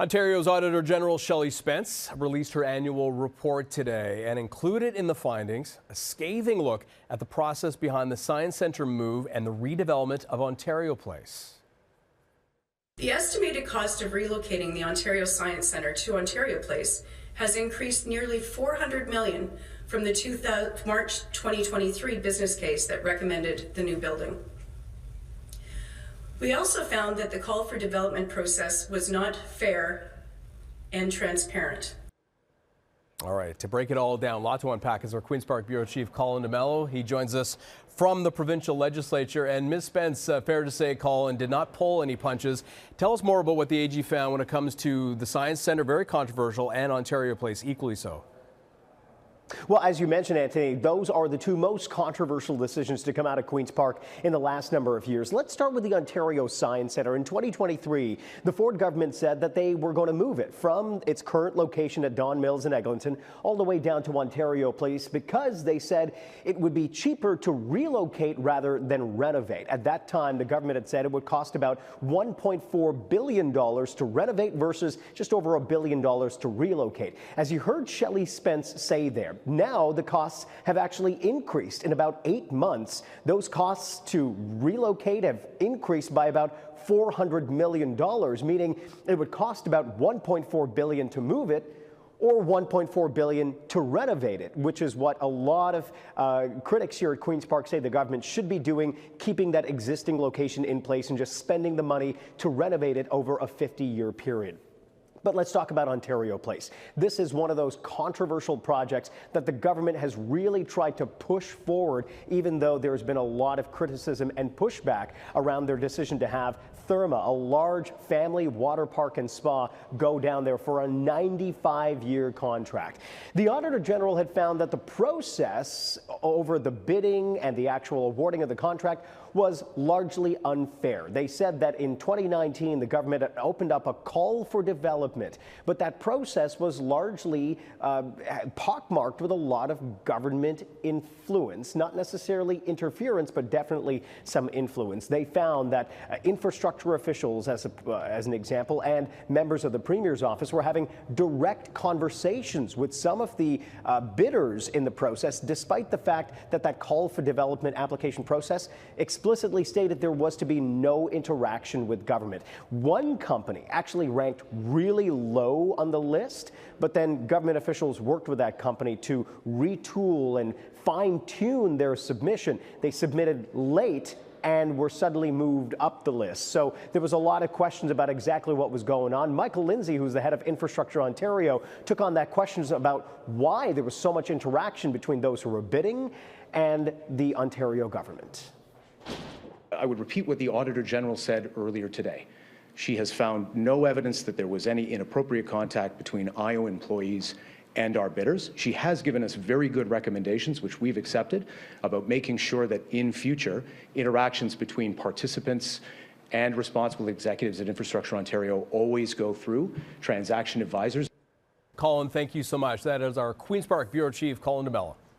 Ontario's Auditor General Shelley Spence released her annual report today and included in the findings a scathing look at the process behind the Science Centre move and the redevelopment of Ontario Place. The estimated cost of relocating the Ontario Science Centre to Ontario Place has increased nearly $400 million from the March 2023 business case that recommended the new building. We also found that the call for development process was not fair and transparent. All right, to break it all down, a lot to unpack is our Queen's Park Bureau Chief Colin D'Mello. He joins us from the provincial legislature. And Ms. Spence, fair to say, Colin did not pull any punches. Tell us more about what the AG found when it comes to the Science Centre, very controversial, and Ontario Place, equally so. Well, as you mentioned, Anthony, those are the two most controversial decisions to come out of Queen's Park in the last number of years. Let's start with the Ontario Science Centre. In 2023, the Ford government said that they were going to move it from its current location at Don Mills in Eglinton all the way down to Ontario Place because they said it would be cheaper to relocate rather than renovate. At that time, the government had said it would cost about $1.4 billion to renovate versus just over $1 billion to relocate. As you heard Shelley Spence say there, now the costs have actually increased. In about 8 months, those costs to relocate have increased by about $400 million, meaning it would cost about $1.4 billion to move it or $1.4 billion to renovate it, which is what a lot of critics here at Queen's Park say the government should be doing, keeping that existing location in place and just spending the money to renovate it over a 50-year period. But let's talk about Ontario Place. This is one of those controversial projects that the government has really tried to push forward, even though there's been a lot of criticism and pushback around their decision to have Therma, a large family water park and spa, go down there for a 95-year contract. The Auditor General had found that the process over the bidding and the actual awarding of the contract was largely unfair. They said that in 2019, the government had opened up a call for development, but that process was largely pockmarked with a lot of government influence, not necessarily interference, but definitely some influence. They found that infrastructure officials, as an example, and members of the Premier's office were having direct conversations with some of the bidders in the process, despite the fact that that call for development application process explicitly stated there was to be no interaction with government. One company actually ranked really low on the list, but then government officials worked with that company to retool and fine-tune their submission. They submitted late and were suddenly moved up the list. So there was a lot of questions about exactly what was going on. Michael Lindsay, who's the head of Infrastructure Ontario, took on that questions about why there was so much interaction between those who were bidding and the Ontario government. I would repeat what the Auditor General said earlier today. She has found no evidence that there was any inappropriate contact between IO employees and our bidders. She has given us very good recommendations, which we've accepted, about making sure that in future, interactions between participants and responsible executives at Infrastructure Ontario always go through transaction advisors. Colin, thank you so much. That is our Queen's Park Bureau Chief, Colin D'Mello.